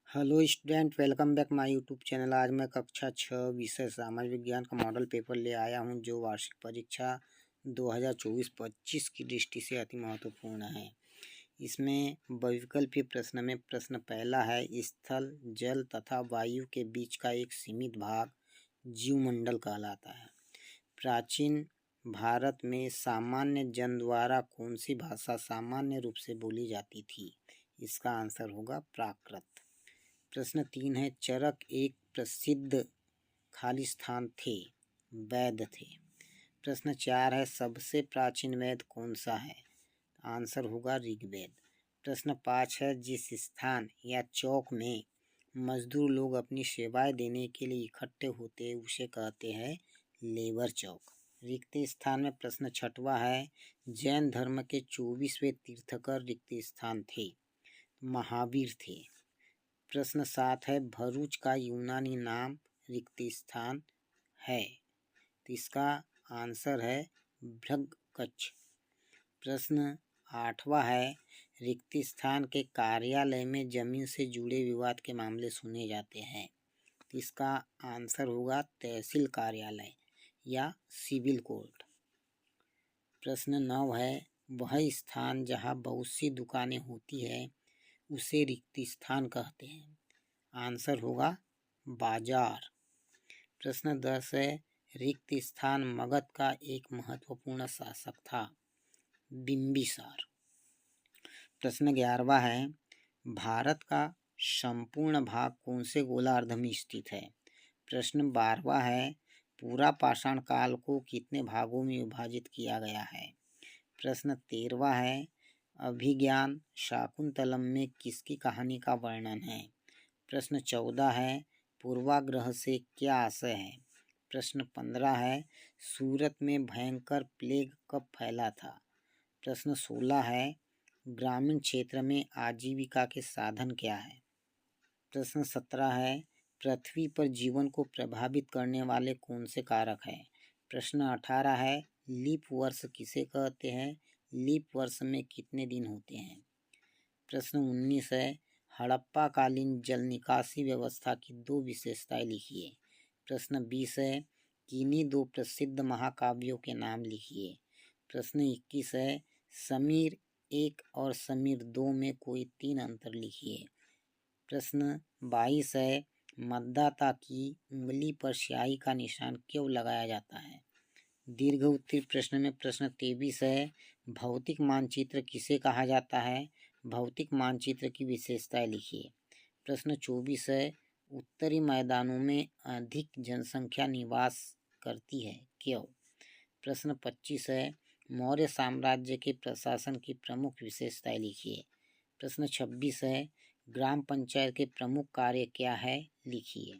Hello student, welcome back my YouTube channel. आज मैं कक्षा 6 विषय समाज विज्ञान का मॉडल पेपर ले आया हूं, जो वार्षिक परीक्षा 2024-25 की दृष्टि से अति महत्वपूर्ण है। इसमें बहुविकल्पीय प्रश्न में प्रश्न पहला है, स्थल, जल तथा वायु के बीच का एक सीमित भाग जीवमंडल कहलाता है। प्राचीन भारत में सामान्य जन द्वारा कौन सी भाषा सामान्य रूप से बोली जाती थी? इसका आंसर होगा प्राकृत। प्रश्न 3 है, चरक एक प्रसिद्ध खालिस्तान थे, वैद थे। प्रश्न 4 है, सबसे प्राचीन वेद कौन सा है? आंसर होगा ऋग्वेद। प्रश्न 5 है, जिस स्थान या चौक में मजदूर लोग अपनी सेवाएं देने के लिए इकट्ठे होते उसे कहते हैं लेबर चौक। रिक्त स्थान में प्रश्न 6वां है, जैन धर्म के 24वें तीर्थकर रिक्त स्थान थे, महावीर थे। प्रश्न 7 है, भरूच का यूनानी नाम रिक्त स्थान है, तो इसका आंसर है भृगकच्छ। प्रश्न 8वां है, रिक्त स्थान के कार्यालय में जमीन से जुड़े विवाद के मामले सुने जाते हैं, तो इसका आंसर होगा तहसील कार्यालय या सिविल कोर्ट। प्रश्न 9 है, वह स्थान जहाँ बहुत सी दुकानें होती है उसे रिक्त स्थान कहते हैं। आंसर होगा बाजार। प्रश्न 10 है, रिक्त स्थान मगध का एक महत्वपूर्ण शासक था, बिंबिसार। प्रश्न 11वां है, भारत का संपूर्ण भाग कौन से गोलार्ध में स्थित है? प्रश्न 12वां है, पूरा पाषाण काल को कितने भागों में विभाजित किया गया है? प्रश्न 13वां है, अभिज्ञान शाकुंतलम में किसकी कहानी का वर्णन है? प्रश्न 14 है, पूर्वाग्रह से क्या आशय है? प्रश्न 15 है, सूरत में भयंकर प्लेग कब फैला था? प्रश्न 16 है, ग्रामीण क्षेत्र में आजीविका के साधन क्या है? प्रश्न 17 है, पृथ्वी पर जीवन को प्रभावित करने वाले कौन से कारक हैं? प्रश्न 18 है, लीप वर्ष किसे कहते हैं? लीप वर्ष में कितने दिन होते हैं? प्रश्न 19 है, हड़प्पा कालीन जल निकासी व्यवस्था की 2 विशेषताएं लिखिए। प्रश्न 20 है, किन्हीं 2 प्रसिद्ध महाकाव्यों के नाम लिखिए। प्रश्न 21 है, समीर 1 और समीर 2 में कोई 3 अंतर लिखिए। प्रश्न 22 है, मतदाता की उंगली पर स्याही का निशान क्यों लगाया जाता है? दीर्घ उत्तरीय प्रश्न में प्रश्न 23 है, भौतिक मानचित्र किसे कहा जाता है? भौतिक मानचित्र की विशेषताएं लिखिए। प्रश्न 24 है, उत्तरी मैदानों में अधिक जनसंख्या निवास करती है, क्यों? प्रश्न 25 है, मौर्य साम्राज्य के प्रशासन की प्रमुख विशेषताएं लिखिए। प्रश्न 26 है, ग्राम पंचायत के प्रमुख कार्य क्या है? लिखिए।